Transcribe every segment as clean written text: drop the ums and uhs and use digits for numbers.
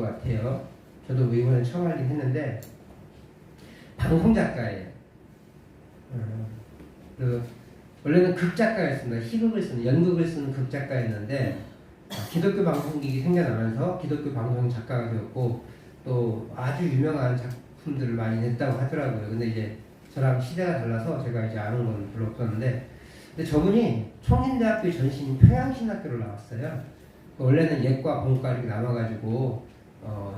같아요. 저도 뭐 이번에 처음 알긴 했는데 방송작가예요. 원래는 극작가였습니다. 희극을 쓰는, 연극을 쓰는 극작가였는데 기독교 방송국이 생겨나면서 기독교 방송 작가가 되었고 또 아주 유명한 작품들을 많이 냈다고 하더라고요. 근데 이제 저랑 시대가 달라서 제가 이제 아는 건 별로 없었는데, 근데 저분이 총인대학교 전신인 평양신학교를 나왔어요. 원래는 예과, 본과 이렇게 나눠가지고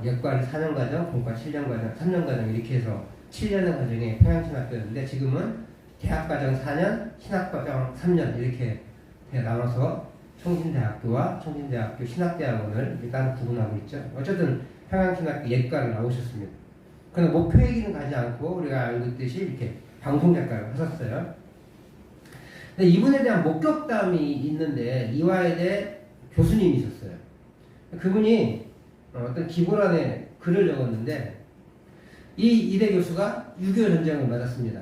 예과를 4년 과정, 본과 7년 과정, 3년 과정 이렇게 해서 7년의 과정에 평양신학교였는데 지금은 대학과정 4년, 신학과정 3년 이렇게 나눠서 총신대학교와 총신대학교 신학대학원을 일단 구분하고 있죠. 어쨌든 평양신학교 예과를 나오셨습니다. 그런데 목표 얘기는 가지 않고 우리가 알고 있듯이 이렇게 방송작가를 하셨어요. 근데 이분에 대한 목격담이 있는데 이화여대 교수님이 있었어요. 그분이 어떤 기고란에 글을 적었는데 이 이대 교수가 6.25 전쟁을 맞았습니다.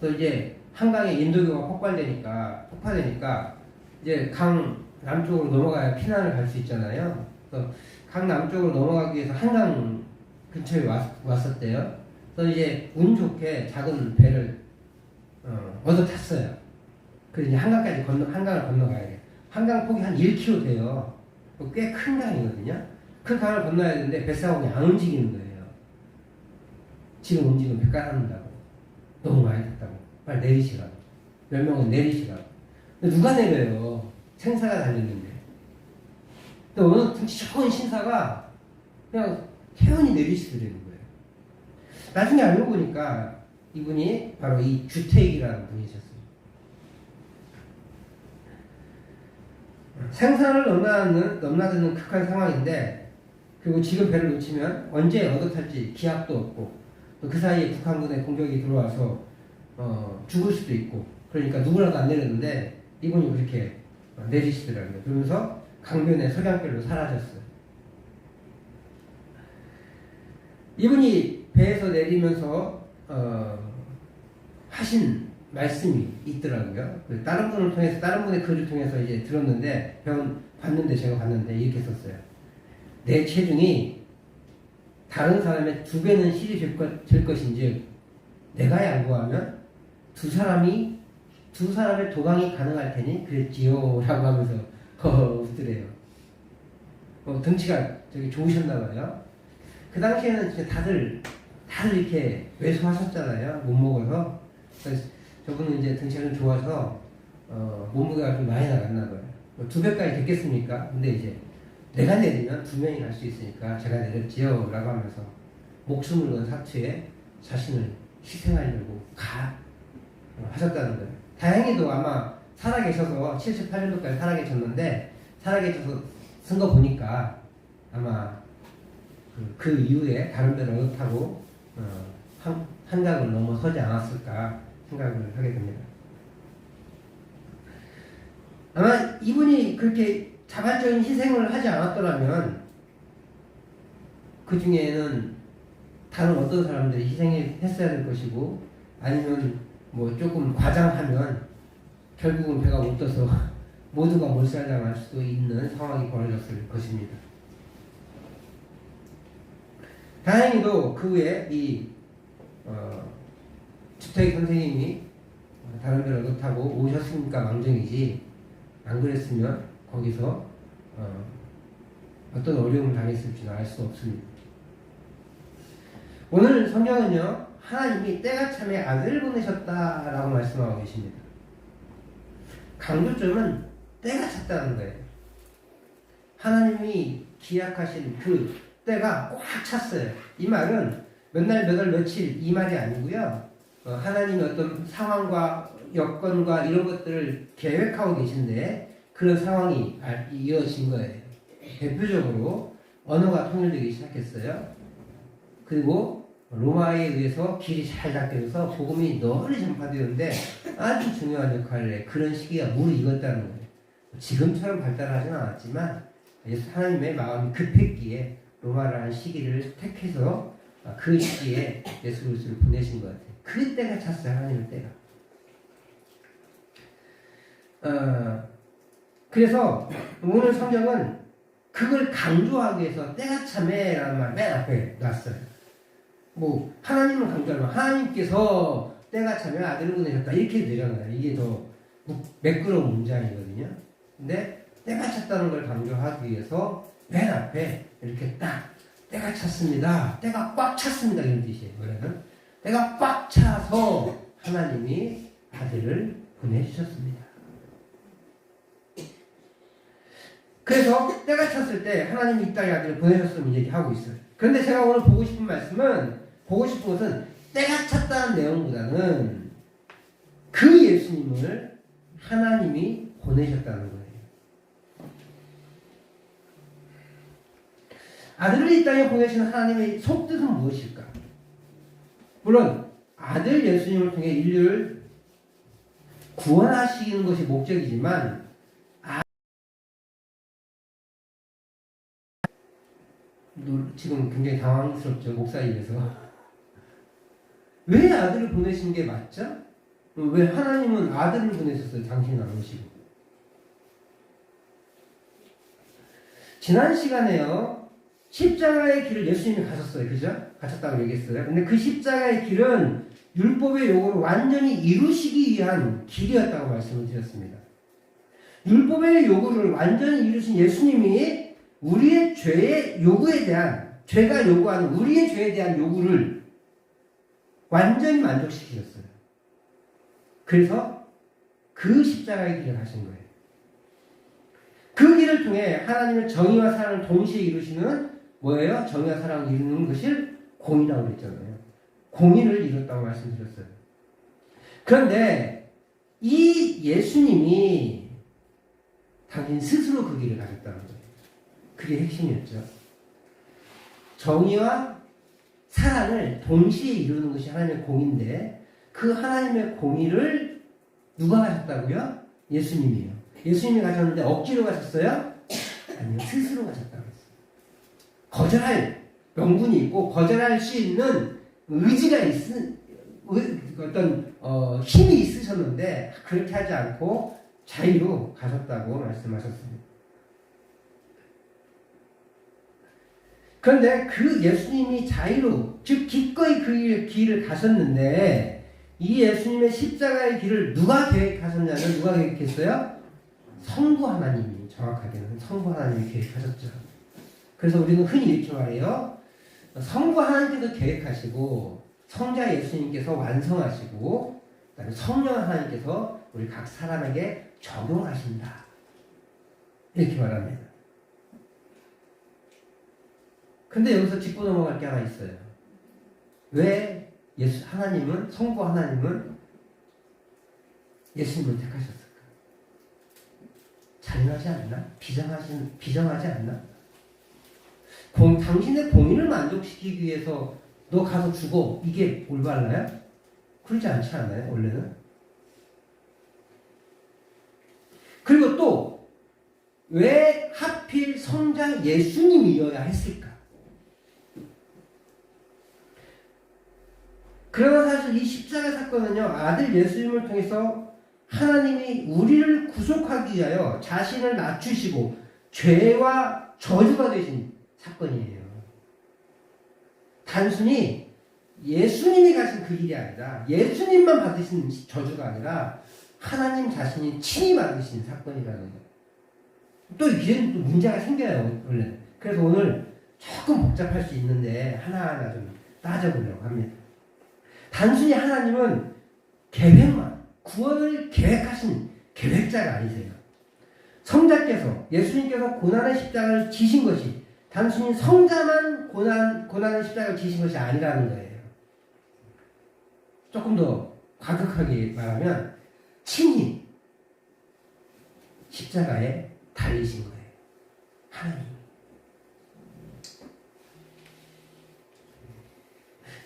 또 이제 한강에 인도교가 폭파되니까 이제 강 남쪽으로 넘어가야 피난을 갈 수 있잖아요. 그래서 강 남쪽으로 넘어가기 위해서 한강 근처에 왔었대요. 그래서 이제 운 좋게 작은 배를 얻어 탔어요. 그래서 이제 한강을 건너가야 돼요. 한강 폭이 한 1km 돼요. 꽤 큰 강이거든요. 그 강을 건너야 되는데 뱃사공이 안 움직이는 거예요. 지금 움직이면 배 깔아놓는다고. 너무 많이 탔다고. 빨리 내리시라고. 몇 명은 내리시라고. 근데 누가 내려요? 생사가 달렸는데. 근데 어느 등치 좋은 신사가 그냥 태연히 내리시더라는 거예요. 나중에 알고 보니까 이분이 바로 이 주택이라는 분이셨어요. 생사를 넘나드는 극한 상황인데, 그리고 지금 배를 놓치면 언제 얻어탈지 기약도 없고, 또 그 사이에 북한군의 공격이 들어와서 죽을 수도 있고, 그러니까 누구라도 안 내렸는데 이분이 그렇게 내리시더라고요. 그러면서 강변의 석양별로 사라졌어요. 이분이 배에서 내리면서 하신 말씀이 있더라고요. 다른 분의 글을 통해서 이제 들었는데, 제가 봤는데 이렇게 썼어요. 내 체중이 다른 사람의 2배는 실이 될 것인지 내가 양보하면 두 사람의 도망이 가능할 테니 그랬지요 라고 하면서 웃더래요. 등치가 되게 좋으셨나 봐요. 그 당시에는 진짜 다들 이렇게 왜소하셨잖아요. 못 먹어서. 그래서 저분은 이제 등치가 좀 좋아서 몸무게가 좀 많이 나갔나 봐요. 2배까지 됐겠습니까? 근데 이제 내가 내리면 2명이 갈 수 있으니까 제가 내렸지요 라고 하면서 목숨을 건 사투에 자신을 희생하려고 하셨다는 거예요. 다행히도 아마 살아계셔서 78년도까지 살아계셨는데, 살아계셔서 쓴 거 보니까 아마 그 이후에 다른 배를 얻어타고 한강을 넘어서지 않았을까 생각을 하게 됩니다. 아마 이분이 그렇게 자발적인 희생을 하지 않았더라면 그 중에는 다른 어떤 사람들이 희생했어야 될 것이고, 아니면 뭐 조금 과장하면 결국은 배가 못 떠서 모두가 몰살당할 수도 있는 상황이 벌어졌을 것입니다. 다행히도 그 후에 이 주택 선생님이 다른 데를 얻어타고 오셨으니까 망정이지, 안 그랬으면 거기서 어떤 어려움을 당했을지는 알 수 없습니다. 오늘 성경은요, 하나님이 때가 참에 아들을 보내셨다라고 말씀하고 계십니다. 강조점은 때가 찼다는 거예요. 하나님이 기약하신 그 때가 꽉 찼어요. 이 말은 몇 날, 몇 월, 며칠 이 말이 아니고요. 하나님이 어떤 상황과 여건과 이런 것들을 계획하고 계신데 그런 상황이 이어진 거예요. 대표적으로 언어가 통일되기 시작했어요. 그리고 로마에 의해서 길이 잘 닦여서 복음이 널리 전파되는데 아주 중요한 역할을 해. 그런 시기가 무르익었다는 거예요. 지금처럼 발달하진 않았지만 하나님의 마음이 급했기에 로마라는 시기를 택해서 그 시기에 예수 그리스도를 보내신 것 같아요. 그 때가 찼어요. 하나님의 때가. 그래서 오늘 성경은 그걸 강조하기 위해서 때가 참에라는 말 맨 앞에 놨어요. 뭐 하나님을 강조하면 하나님께서 때가 참에 아들을 보내셨다 이렇게 되잖아요. 이게 더 매끄러운 문장이거든요. 근데 때가 찼다는 걸 강조하기 위해서 맨 앞에 이렇게 딱 때가 찼습니다. 때가 꽉 찼습니다. 이런 뜻이에요. 원래는 때가 꽉 차서 하나님이 아들을 보내주셨습니다. 그래서 때가 찼을 때 하나님이 이 땅에 아들을 보내셨음을 얘기하고 있어요. 그런데 제가 오늘 보고 싶은 것은 때가 찼다는 내용보다는 그 예수님을 하나님이 보내셨다는 거예요. 아들을 이 땅에 보내신 하나님의 속뜻은 무엇일까? 물론 아들 예수님을 통해 인류를 구원하시는 것이 목적이지만 지금 굉장히 당황스럽죠. 목사 입에서. 왜 아들을 보내신 게 맞죠? 왜 하나님은 아들을 보내셨어요? 당신은 안 오시고. 지난 시간에요. 십자가의 길을 예수님이 가셨어요. 그죠? 가셨다고 얘기했어요. 근데 그 십자가의 길은 율법의 요구를 완전히 이루시기 위한 길이었다고 말씀을 드렸습니다. 율법의 요구를 완전히 이루신 예수님이 우리의 죄의 요구에 대한, 죄가 요구하는 우리의 죄에 대한 요구를 완전히 만족시키셨어요. 그래서 그 십자가의 길을 가신 거예요. 그 길을 통해 하나님의 정의와 사랑을 동시에 이루시는 뭐예요? 정의와 사랑을 이루는 것을 공의라고 그랬잖아요. 공의를 이뤘다고 말씀드렸어요. 그런데 이 예수님이 당신 스스로 그 길을 가셨다는 거예요. 그게 핵심이었죠. 정의와 사랑을 동시에 이루는 것이 하나님의 공의인데 그 하나님의 공의를 누가 가셨다고요? 예수님이요. 예수님이 가셨는데 억지로 가셨어요? 아니요. 스스로 가셨다고 했어요. 거절할 명분이 있고 거절할 수 있는 의지가 어떤 힘이 있으셨는데 그렇게 하지 않고 자유로 가셨다고 말씀하셨습니다. 그런데 그 예수님이 자유로, 즉 기꺼이 그 길을 가셨는데 이 예수님의 십자가의 길을 누가 계획하셨냐면 누가 계획했어요? 성부 하나님이, 정확하게는 성부 하나님이 계획하셨죠. 그래서 우리는 흔히 이렇게 말해요. 성부 하나님께서 계획하시고 성자 예수님께서 완성하시고 그다음에 성령 하나님께서 우리 각 사람에게 적용하신다. 이렇게 말합니다. 근데 여기서 짚고 넘어갈 게 하나 있어요. 왜 하나님은, 성부 하나님은 예수님을 택하셨을까? 잔인하지 않나? 비정하지 않나? 당신의 공의를 만족시키기 위해서 너 가서 죽어. 이게 올바르나요? 그러지 않지 않나요? 원래는? 그리고 또 왜 하필 성자 예수님이어야 했을까? 그러나 사실 이 십자가 사건은요, 아들 예수님을 통해서 하나님이 우리를 구속하기 위하여 자신을 낮추시고 죄와 저주가 되신 사건이에요. 단순히 예수님이 가신 그 길이 아니라 예수님만 받으신 저주가 아니라 하나님 자신이 친히 받으신 사건이라는 거예요. 또 이제는 또 문제가 생겨요. 원래. 그래서 오늘 조금 복잡할 수 있는데 하나하나 좀 따져보려고 합니다. 단순히 하나님은 계획만, 구원을 계획하신 계획자가 아니세요. 성자께서, 예수님께서 고난의 십자가를 지신 것이 단순히 성자만 고난의 십자가를 지신 것이 아니라는 거예요. 조금 더 과격하게 말하면 친히 십자가에 달리신 거예요. 하나님.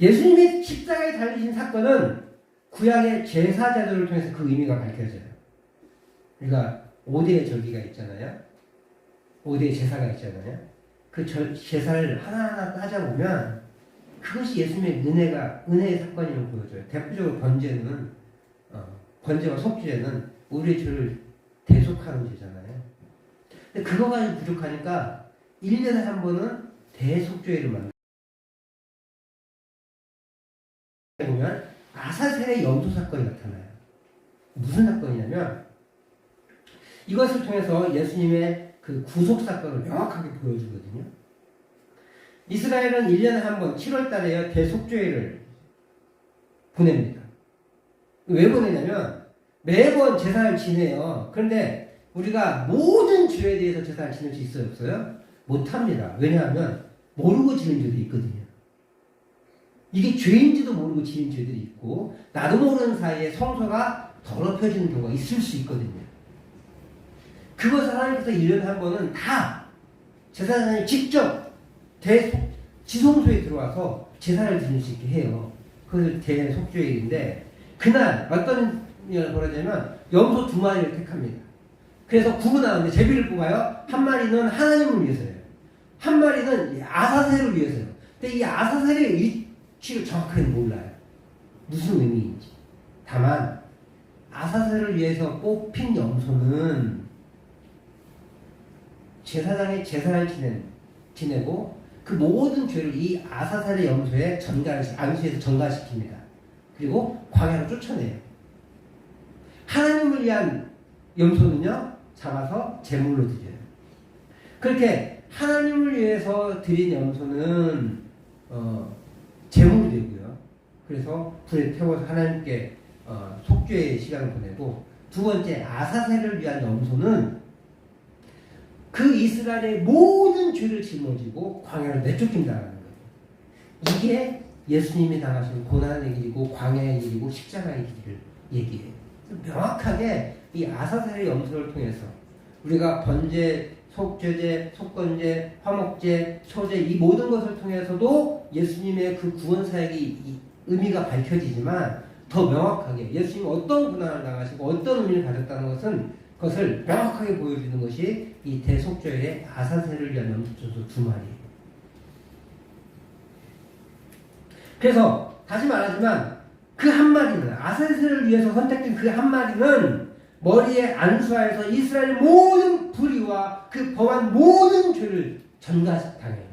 예수님이 십자가에 달리신 사건은 구약의 제사 제도를 통해서 그 의미가 밝혀져요. 그러니까 5대의 절기가 있잖아요. 5대의 제사가 있잖아요. 그 제사를 하나하나 따져보면 그것이 예수님의 은혜의 사건임을 보여줘요. 대표적으로 번제와 속죄는 우리의 죄를 대속하는 죄잖아요. 근데 그거 가지고 부족하니까 1년에 한 번은 대속죄를 만나요. 보면 아사셀의 염소 사건이 나타나요. 무슨 사건이냐면 이것을 통해서 예수님의 그 구속 사건을 명확하게 보여주거든요. 이스라엘은 1년에 한 번 7월 달에 대속죄를 보냅니다. 왜 보내냐면 매번 제사를 지내요. 그런데 우리가 모든 죄에 대해서 제사를 지낼 수 있어요, 없어요? 못합니다. 왜냐하면 모르고 지는 죄도 있거든요. 이게 죄인지도 모르고 지는 죄들이 있고 나도 모르는 사이에 성소가 더럽혀지는 경우가 있을 수 있거든요. 그것을 하나님께서 1년에 한 번은 다 제사장이 직접 지성소에 들어와서 제사를 드릴 수 있게 해요. 그것을 대속죄일인데 그날 어떤 일이 벌어지냐면 염소 2마리를 택합니다. 그래서 구분하는데 제비를 뽑아요. 한 마리는 하나님을 위해서예요. 한 마리는 아사셀을 위해서요. 근데 이 아사셀의 위치를 정확하게 몰라요. 무슨 의미인지. 다만 아사셀을 위해서 뽑힌 염소는 제사장의 제사를 지내고 그 모든 죄를 이 아사셀의 염소에 안수에서 전가시킵니다. 그리고 광야로 쫓아내요. 하나님을 위한 염소는요 잡아서 제물로 드려요. 그렇게 하나님을 위해서 드린 염소는 제물이 되고요. 그래서 불에 태워서 하나님께 속죄의 시간을 보내고, 두 번째 아사셀을 위한 염소는 그 이스라엘의 모든 죄를 짊어지고 광야를 내쫓긴다는 거예요. 이게 예수님이 당하신 고난의 길이고 광야의 길이고 십자가의 길이를 얘기해요. 명확하게 이 아사셀의 염소를 통해서 우리가 번제, 속죄제, 속건제, 화목제, 소제 이 모든 것을 통해서도 예수님의 그 구원 사역이 의미가 밝혀지지만 더 명확하게 예수님이 어떤 고난을 당하시고 어떤 의미를 가졌다는 그것을 명확하게 보여주는 것이 이 대속죄의 아사셀을 위한 염소초소 2마리예요. 그래서 다시 말하지만 그 한 마리는, 아사셀을 위해서 선택된 그 한 마리는 머리에 안수하여서 이스라엘 모든 불의와 그 범한 모든 죄를 전가당해요.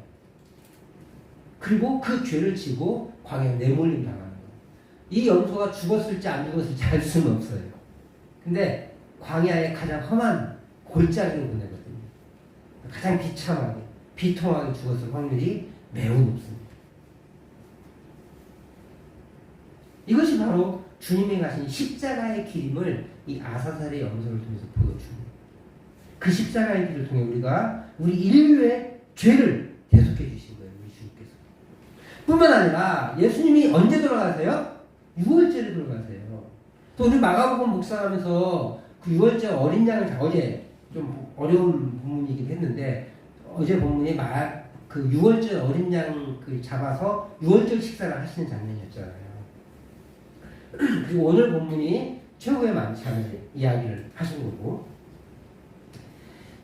그리고 그 죄를 지고 광야에 내몰림 당하는 거예요. 이 염소가 죽었을지 안 죽었을지 알 수는 없어요. 근데 광야에 가장 험한 골짜기를 보내거든요. 가장 비참하게, 비통하게 죽었을 확률이 매우 높습니다. 이것이 바로 주님이 가신 십자가의 길임을 이 아사셀의 염소를 통해서 보여줍니다. 그 십자가의 길을 통해 우리 인류의 죄를 대속해 주신 거예요. 우리 주님께서. 뿐만 아니라 예수님이 언제 돌아가세요? 6월절에 돌아가세요. 또 우리 마가복음 묵상하면서 그 6월절 어린 양을 어제 좀 어려운 본문이긴 했는데, 어제 본문이 그 6월절 어린 양 잡아서 6월절 식사를 하시는 장면이었잖아요. 그리고 오늘 본문이 최후의 만찬을 이야기를 하신 거고,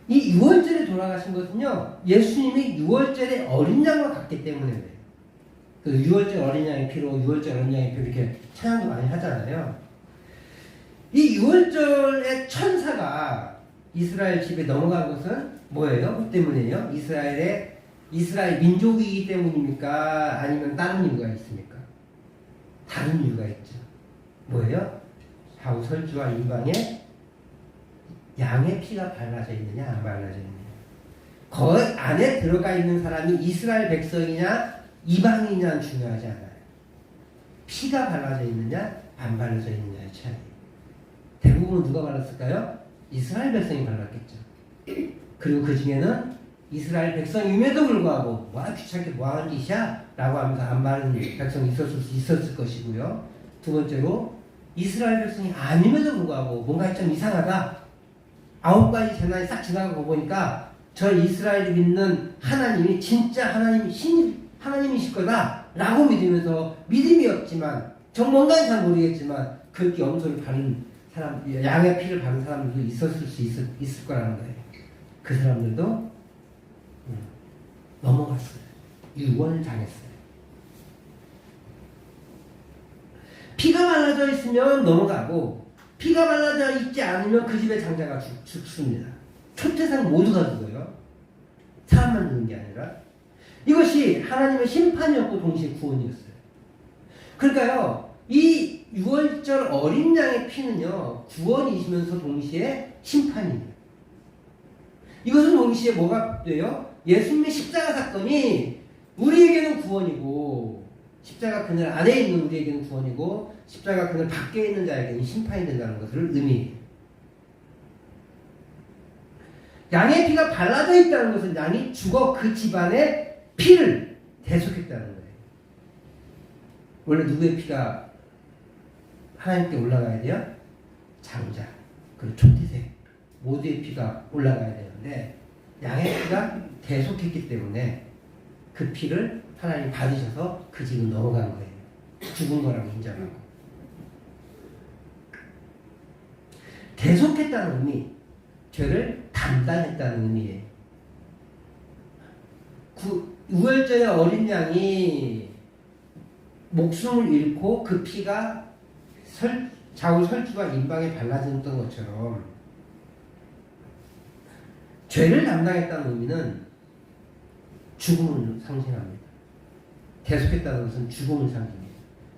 이 6월절에 돌아가신 것은요 예수님이 6월절에 어린 양과 같기 때문에 그래요. 그 6월절 어린 양의 피로 6월절 어린 양의 피로 이렇게 찬양도 많이 하잖아요. 이 6월절의 천사가 이스라엘 집에 넘어간 것은 뭐예요? 뭐 때문이에요? 이스라엘 민족이기 때문입니까? 아니면 다른 이유가 있습니까? 다른 이유가 있죠. 뭐예요? 좌우설주와 이방에 양의 피가 발라져 있느냐 안 발라져 있느냐. 그 안에 들어가 있는 사람이 이스라엘 백성이냐 이방이냐는 중요하지 않아요. 피가 발라져 있느냐 안 발라져 있느냐의 차이. 대부분 누가 발랐을까요? 이스라엘 백성이 발랐겠죠. 그리고 그 중에는 이스라엘 백성임에도 불구하고 와 귀찮게 뭐하는 짓이야? 라고 하면서 안 바른 백성이 있었을 것이고요. 두 번째로 이스라엘 백성이 아님에도 불구하고 뭔가 좀 이상하다. 9가지 재난이 싹 지나가고 보니까 저 이스라엘이 믿는 하나님이 진짜 하나님이실 거다 라고 믿으면서 믿음이 없지만 정뭔가는 잘 모르겠지만 그렇게 염소를 바른 사람, 양의 피를 바른 사람들도 있을 거라는 거예요. 그 사람들도 넘어갔어요. 유언을 당했어요. 피가 발라져 있으면 넘어가고 피가 발라져 있지 않으면 그 집의 장자가 죽습니다. 초태상 모두가 죽어요. 사람 피만 넣는 게 아니라 이것이 하나님의 심판이었고 동시에 구원이었어요. 그러니까요, 이 6월절 어린 양의 피는요, 구원이시면서 동시에 심판이에요. 이것은 동시에 뭐가 돼요? 예수님의 십자가 사건이 우리에게는 구원이고, 십자가 그늘 안에 있는 우리에게는 구원이고, 십자가 그늘 밖에 있는 자에게는 심판이 된다는 것을 의미해요. 양의 피가 발라져 있다는 것은 양이 죽어 그 집안의 피를 대속했다는 거예요. 원래 누구의 피가 하나님께 올라가야 돼요? 장자, 그리고 초티색, 모두의 피가 올라가야 되는데 양의 피가 대속했기 때문에 그 피를 하나님 받으셔서 그 집은 넘어간 거예요. 죽은 거라고 인정하고. 대속했다는 의미, 죄를 담당했다는 의미예요. 우월절의 어린 양이 목숨을 잃고 그 피가 좌우 설주가 임방에 발라졌던 것처럼 죄를 담당했다는 의미는 죽음을 상징합니다. 대속했다는 것은 죽음을 상징해요.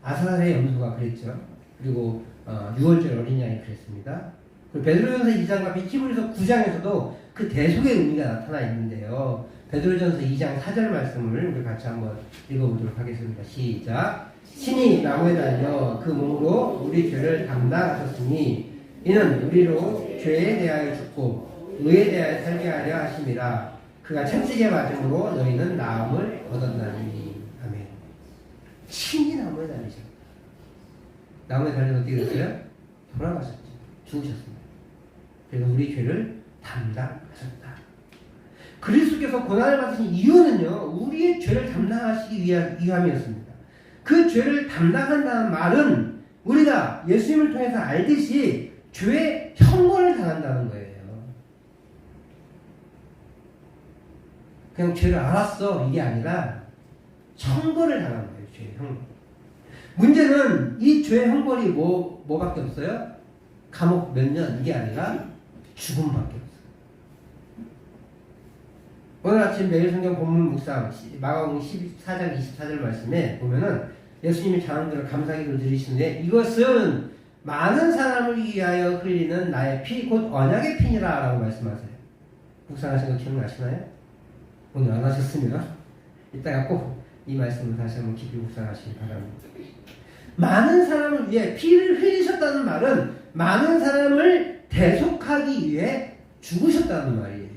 아사랴의 염소가 그랬죠. 그리고 6월절 어린 양이 그랬습니다. 베드로전서 2장과 히브리서 9장에서도 그 대속의 의미가 나타나 있는데요. 베드로전서 2장 4절 말씀을 우리 같이 한번 읽어보도록 하겠습니다. 시작. 신이 나무에 달려 그 몸으로 우리 죄를 담당하셨으니 이는 우리로 죄에 대하여 죽고 의에 대하여 살게 하려 하심이라. 그가 채찍에 맞음으로 너희는 나음을 얻었나니. 아멘. 신이 나무에 달리셨다. 나무에 달려서 어떻게 됐어요? 돌아가셨죠. 죽으셨습니다. 그래서 우리 죄를 담당하셨다. 그리스도께서 고난을 받으신 이유는요, 우리의 죄를 담당하시기 위함이었습니다. 그 죄를 담당한다는 말은 우리가 예수님을 통해서 알듯이 죄의 형벌을 당한다는 거예요. 그냥 죄를 알았어 이게 아니라 형벌을 당하는 거예요. 죄의 형벌. 문제는 이 죄의 형벌이 뭐밖에 없어요? 감옥 몇 년 이게 아니라 죽음밖에 없어요. 오늘 아침 매일 성경 본문 묵상 마가복음 14장 24절 말씀에 보면은 예수님이 자원들을 감사기도를 드리시는데 이것은 많은 사람을 위하여 흘리는 나의 피 곧 언약의 피니라 라고 말씀하세요. 묵상하신 거 기억나시나요? 오늘 안 하셨으면 이따가 꼭 이 말씀을 다시 한번 깊이 묵상하시기 바랍니다. 많은 사람을 위해 피를 흘리셨다는 말은 많은 사람을 대속하기 위해 죽으셨다는 말이에요.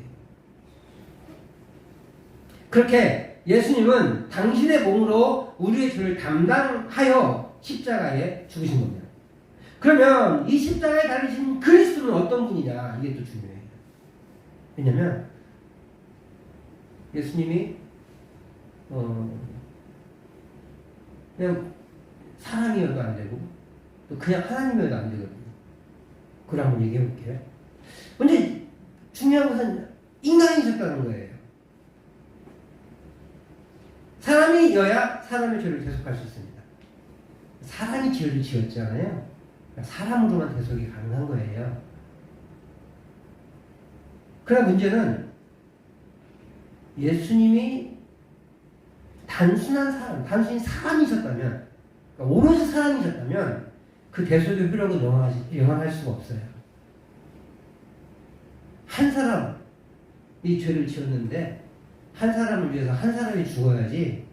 그렇게 예수님은 당신의 몸으로 우리의 죄를 담당하여 십자가에 죽으신 겁니다. 그러면 이 십자가에 달리신 그리스도는 어떤 분이냐, 이게 또 중요해요. 왜냐면 예수님이 그냥 사람이어도 안 되고 또 그냥 하나님이어도 안 되거든요. 그걸 한번 얘기해 볼게요. 근데 중요한 것은 인간이셨다는 거예요. 사람이어야 사람의 죄를 대속할 수 있습니다. 사람이 죄를 지었잖아요. 사람으로만 대속이 가능한 거예요. 그러나 문제는 예수님이 단순히 사람이셨다면, 그러니까 오롯이 사람이셨다면 그 대속의 효력은 영원할 수가 없어요. 한 사람이 죄를 지었는데 한 사람을 위해서 한 사람이 죽어야지.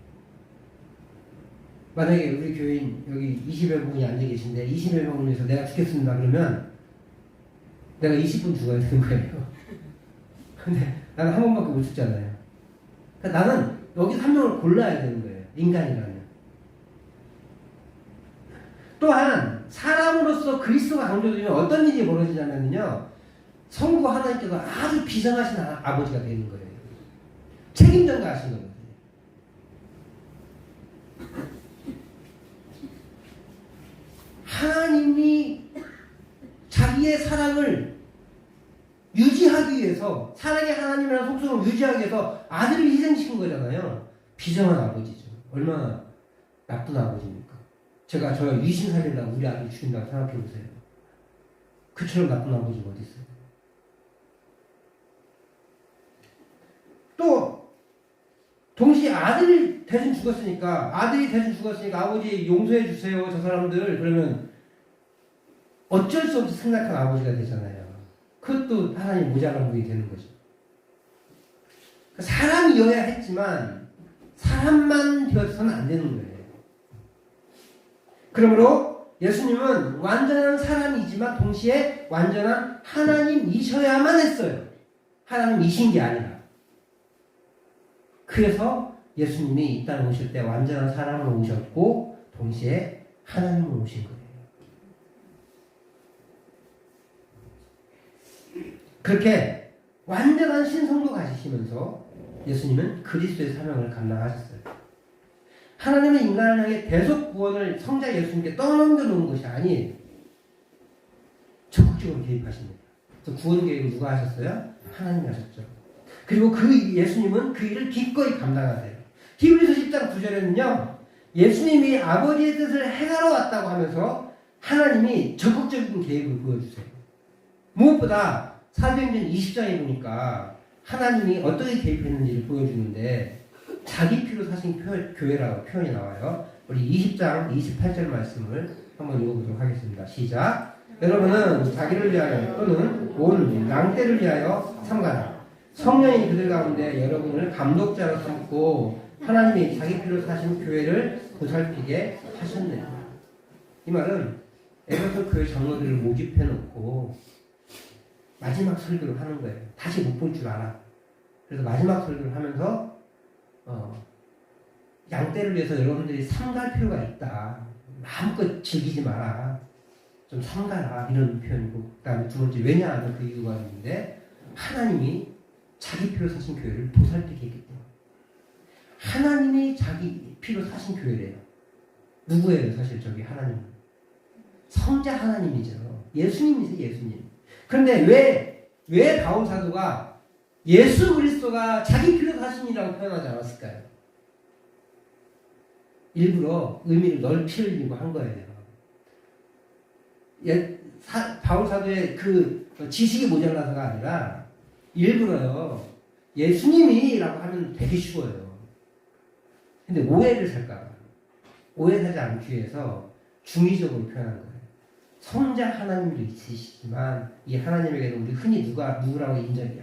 만약에 우리 교인 여기 20여 분이 앉아 계신데 20여 명을 위해서 내가 죽겠습니다 그러면 내가 20분 죽어야 되는 거예요. 근데 나는 한 번밖에 못 죽잖아요. 그러니까 나는 여기서 한 명을 골라야 되는 거예요. 인간이라면. 또한 사람으로서 그리스도가 강조되면 어떤 일이 벌어지냐면요, 성부 하나님께서 아주 비상하신 아버지가 되는 거예요. 책임전가하신 거거든요. 하나님이 자기의 사랑을 유지하기 위해서, 사랑의 하나님이라는 속성을 유지하기 위해서 아들을 희생시킨 거잖아요. 비정한 아버지죠. 얼마나 나쁜 아버지입니까? 제가 저 유신 살리려고 우리 아들 죽인다고 생각해보세요. 그처럼 나쁜 아버지가 어디 있어요? 또 동시에 아들이 대신 죽었으니까 아버지 용서해 주세요 저 사람들 그러면 어쩔 수 없이 생각한 아버지가 되잖아요. 그것도 하나님 모자란 분이 되는 거죠. 사람이어야 했지만 사람만 되어서는 안 되는 거예요. 그러므로 예수님은 완전한 사람이지만 동시에 완전한 하나님이셔야만 했어요. 하나님이신 게 아니라. 그래서 예수님이 이 땅에 오실 때 완전한 사람으로 오셨고 동시에 하나님으로 오신 거예요. 그렇게 완전한 신성도 가지시면서 예수님은 그리스도의 사명을 감당하셨어요. 하나님은 인간을 향해 대속 구원을 성자 예수님께 떠넘겨 놓은 것이 아니에요. 적극적으로 개입하십니다. 그래서 구원 계획을 누가 하셨어요? 하나님이 하셨죠. 그리고 그 예수님은 그 일을 기꺼이 감당하세요. 히브리서 10장 9절에는요. 예수님이 아버지의 뜻을 행하러 왔다고 하면서 하나님이 적극적인 계획을 보여주세요. 무엇보다 사도행전 20장에 보니까 하나님이 어떻게 개입했는지를 보여주는데 자기 피로 사신 교회라고 표현이 나와요. 우리 20장 28절 말씀을 한번 읽어보도록 하겠습니다. 시작. 여러분은 자기를 위하여 또는 온 양떼를 위하여 삼가라. 성령이 그들 가운데 여러분을 감독자로 삼고 하나님이 자기 피로 사신 교회를 보살피게 하셨네요. 이 말은 에베소 교회 장로들을 모집해 놓고 마지막 설교를 하는 거예요. 다시 못 볼 줄 알아. 그래서 마지막 설교를 하면서 양떼를 위해서 여러분들이 삼갈 필요가 있다. 마음껏 즐기지 마라. 좀 삼가라. 이런 표현이고 그 다음에 두 번째 왜냐하면 그 이유가 있는데 하나님이 자기 피로 사신 교회를 보살피게 했기 때문에 하나님이 자기 피로 사신 교회래요. 누구예요? 사실 저기 하나님 성자 하나님이죠. 예수님이세요. 예수님. 그런데 왜 바울 사도가 예수 그리스도가 자기 피로 사신이라고 표현하지 않았을까요? 일부러 의미를 넓히려고 한 거예요. 바울 사도의 그 지식이 모자라서가 아니라 일부러요. 예수님이라고 하면 되게 쉬워요. 근데 오해를 살까? 오해 사지 않기 위해서 중의적으로 표현한 거예요. 성자 하나님도 있으시지만 이 하나님에게는 우리 흔히 누구라고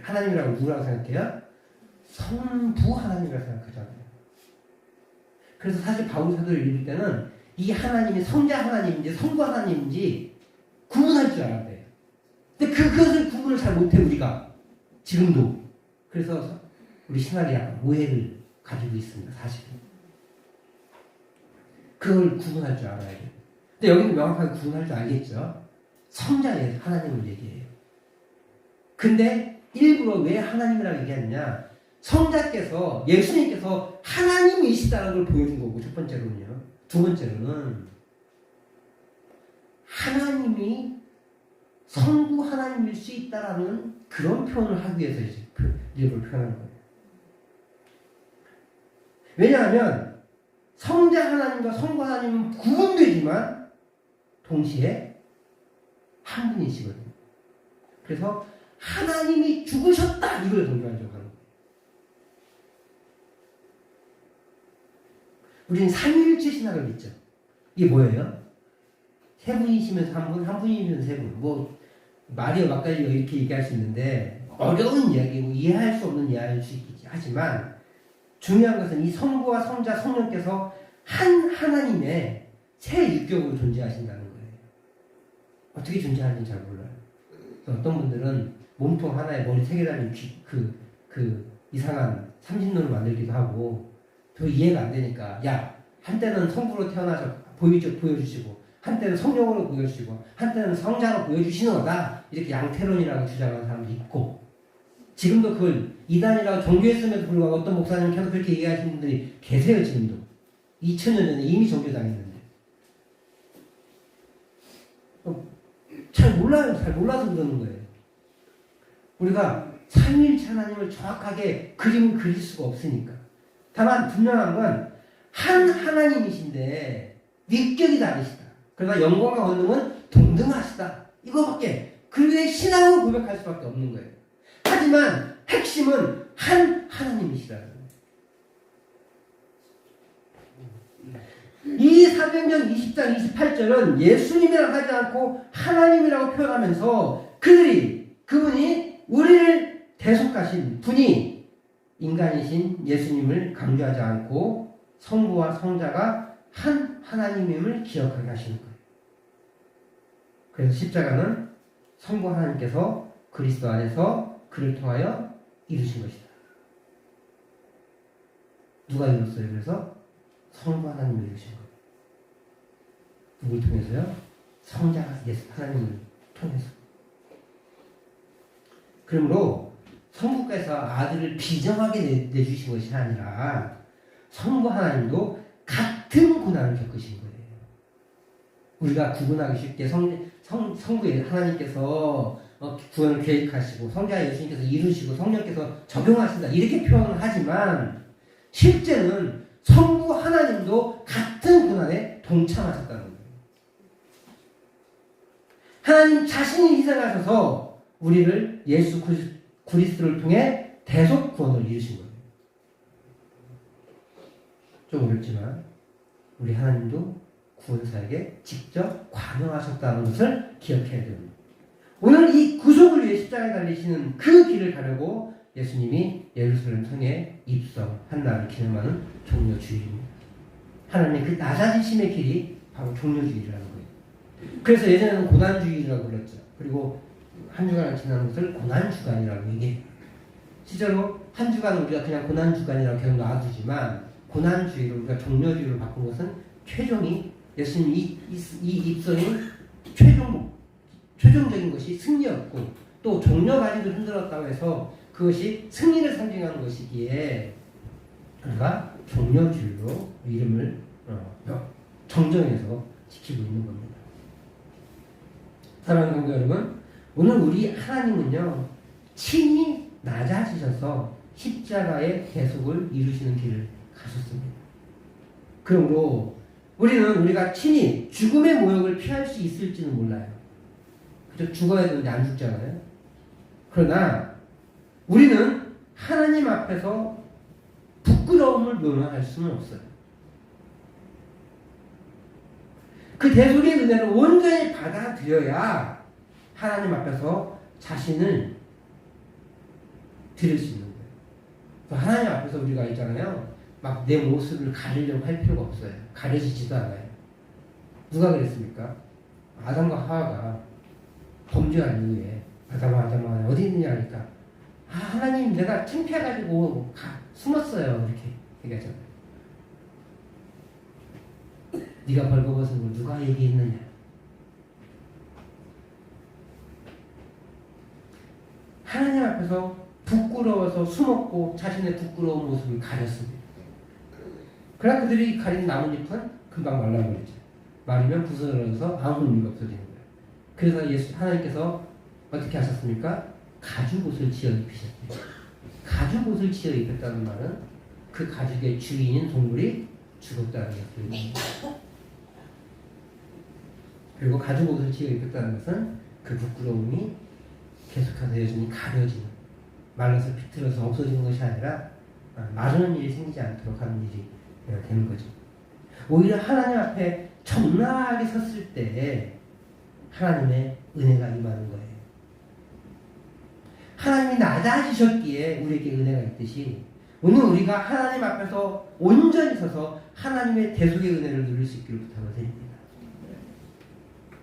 하나님이라고 누구라고 생각해요? 성부 하나님이라고 생각하잖아요. 그래서 사실 바울 사도를 읽을 때는 이 하나님이 성자 하나님인지 성부 하나님인지 구분할 줄 알아야 돼요. 근데 그것을 구분을 잘 못해 우리가 지금도. 그래서 우리 신학이 약간 오해를 가지고 있습니다. 사실은. 그걸 구분할 줄 알아야 돼요. 근데 여기는 명확하게 구분할 줄 알겠죠? 성자의 하나님을 얘기해요. 근데 일부러 왜 하나님이라고 얘기하느냐? 성자께서 예수님께서 하나님이시다는 걸 보여준 거고 첫 번째로는요. 두 번째로는 하나님이 성부 하나님일 수 있다라는 그런 표현을 하기 위해서 이제 일부러 표현하는 거예요. 왜냐하면 성자 하나님과 성부 하나님은 구분되지만 동시에 한 분이시거든요. 그래서 하나님이 죽으셨다 이걸 강조하려고 하는 거예요. 우리는 삼위일체 신학을 믿죠. 이게 뭐예요? 세 분이시면서 한 분, 한 분이시면서 세 분. 뭐 말이 막걸리가 이렇게 얘기할 수 있는데 어려운 이야기고 이해할 수 없는 이야기일 수 있겠지. 하지만 중요한 것은 이 성부와 성자, 성령께서 한 하나님의 새 육격으로 존재하신다는 거예요. 어떻게 존재하는지 잘 몰라요. 어떤 분들은 몸통 하나에 머리 세 개 달린 이상한 삼신론을 만들기도 하고 더 이해가 안 되니까 야 한때는 성부로 태어나서 보여주시고 한때는 성령으로 보여주시고 한때는 성자로 보여주시는 거다 이렇게 양태론이라고 주장하는 사람도 있고 지금도 그걸 이단이라고 종교했음에도 불구하고 어떤 목사님 계속 그렇게 얘기하시는 분들이 계세요. 지금도 2000년 전에 이미 종교당했는데 잘 몰라요. 잘 몰라서 그러는 거예요. 우리가 삼위일체 하나님을 정확하게 그림을 그릴 수가 없으니까. 다만 분명한 건 한 하나님이신데 위격이 다르시다. 그러나 영광과 권능은 동등하시다. 이거밖에 그의 신앙으로 고백할 수밖에 없는 거예요. 하지만 핵심은 한 하나님이시라는 거예요. 이 사도행전 20장 28절은 예수님이라고 하지 않고 하나님이라고 표현하면서 그분이 우리를 대속하신 분이 인간이신 예수님을 강조하지 않고 성부와 성자가 한 하나님임을 기억하게 하시는 거예요. 그래서 십자가는 성부 하나님께서 그리스도 안에서 그를 통하여 이루신 것이다. 누가 이뤘어요? 그래서 성부 하나님을 이루신 거예요. 누굴 통해서요? 성자가 예수 하나님을 통해서. 그러므로 성부께서 아들을 비정하게 내주신 것이 아니라 성부 하나님도 같은 고난을 겪으신 거예요. 우리가 구분하기 쉽게 성부의 하나님께서 구원을 계획하시고 성자 예수님께서 이루시고 성령께서 적용하신다 이렇게 표현을 하지만 실제는 성부 하나님도 같은 고난에 동참하셨다는 거예요. 하나님 자신이 희생하셔서 우리를 예수 그리스도를 통해 대속 구원을 이루신 거예요. 좀 어렵지만 우리 하나님도 구원사에게 직접 관여하셨다는 것을 기억해야 됩니다. 오늘 이 구속을 위해 십자가에 달리시는 그 길을 가려고 예수님이 예루살렘 성에 입성한 날을 기념하는 종려주일입니다. 하나님의 그 낮아지심의 길이 바로 종려주일이라는 거예요. 그래서 예전에는 고난주일이라고 불렀죠. 그리고 한 주간을 지나는 것을 고난주간이라고 얘기해요. 실제로 한 주간은 우리가 그냥 고난주간이라고 계속 놔두지만 고난주일을 우리가 종려주일로 바꾼 것은 최종이 예수님 이 입성이 최종적인 것이 승리였고 또 종려가지도 흔들었다고 해서 그것이 승리를 상징하는 것이기에 우리가 종려주일로 이름을 정정해서 지키고 있는 겁니다. 사랑하는 성도 여러분, 오늘 우리 하나님은요 친히 낮아지셔서 십자가의 대속을 이루시는 길을 가셨습니다. 그러므로 우리가 친히 죽음의 모욕을 피할 수 있을지는 몰라요. 그죠? 죽어야 되는데 안 죽잖아요. 그러나 우리는 하나님 앞에서 부끄러움을 면허할 수는 없어요. 그 대속의 은혜를 온전히 받아들여야 하나님 앞에서 자신을 드릴 수 있는 거예요. 하나님 앞에서 우리가 있잖아요. 막 내 모습을 가리려고 할 필요가 없어요. 가려지지도 않아요. 누가 그랬습니까? 아담과 하와가 범죄한 이후에 아담아 어디 있느냐 하니까 하나님 내가 창피해가지고 숨었어요. 이렇게 얘기하잖아요. 네가 벌거벗은 걸 누가 얘기했느냐. 하나님 앞에서 부끄러워서 숨었고 자신의 부끄러운 모습을 가렸습니다. 그러나 그들이 가린 나뭇잎은 금방 말라버리죠. 마르면 부스러져서 아무 의미가 없어지는 거예요. 그래서 하나님께서 어떻게 하셨습니까? 가죽옷을 지어 입히셨대요. 가죽옷을 지어 입혔다는 말은 그 가죽의 주인인 동물이 죽었다는 것입니다. 그리고 가죽옷을 지어 입혔다는 것은 그 부끄러움이 계속해서 여전히 가려지는, 말라서 비틀어서 없어지는 것이 아니라 마르는 일이 생기지 않도록 하는 일이 되는 거죠. 오히려 하나님 앞에 적나라하게 섰을 때 하나님의 은혜가 임하는 거예요. 하나님이 낮아지셨기에 우리에게 은혜가 있듯이 오늘 우리가 하나님 앞에서 온전히 서서 하나님의 대속의 은혜를 누릴 수 있기를 부탁드립니다.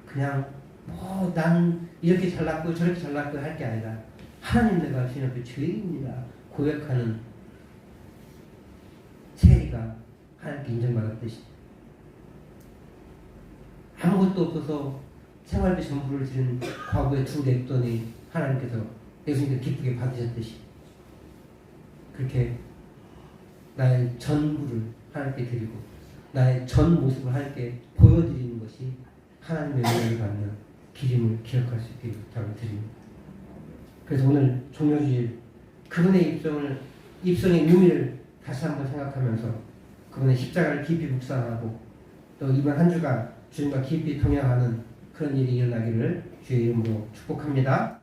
그냥 나는 이렇게 잘났고 저렇게 잘났고 할 게 아니라 하나님 내가 주님 앞에 죄인입니다 고백하는 세리가 하나님께 인정받았듯이 아무것도 없어서 생활비 전부를 드린 과거의 두 랩돈이 하나님께서 예수님께 기쁘게 받으셨듯이 그렇게 나의 전부를 하나님께 드리고 나의 전 모습을 하나님께 보여드리는 것이 하나님의 은혜를 받는 길임을 기억할 수 있기를 부탁을 드립니다. 그래서 오늘 종려주일 그분의 입성의 의미를 다시 한번 생각하면서 그분의 십자가를 깊이 묵상하고 또 이번 한 주간 주님과 깊이 동행하는 그런 일이 일어나기를 주의 이름으로 축복합니다.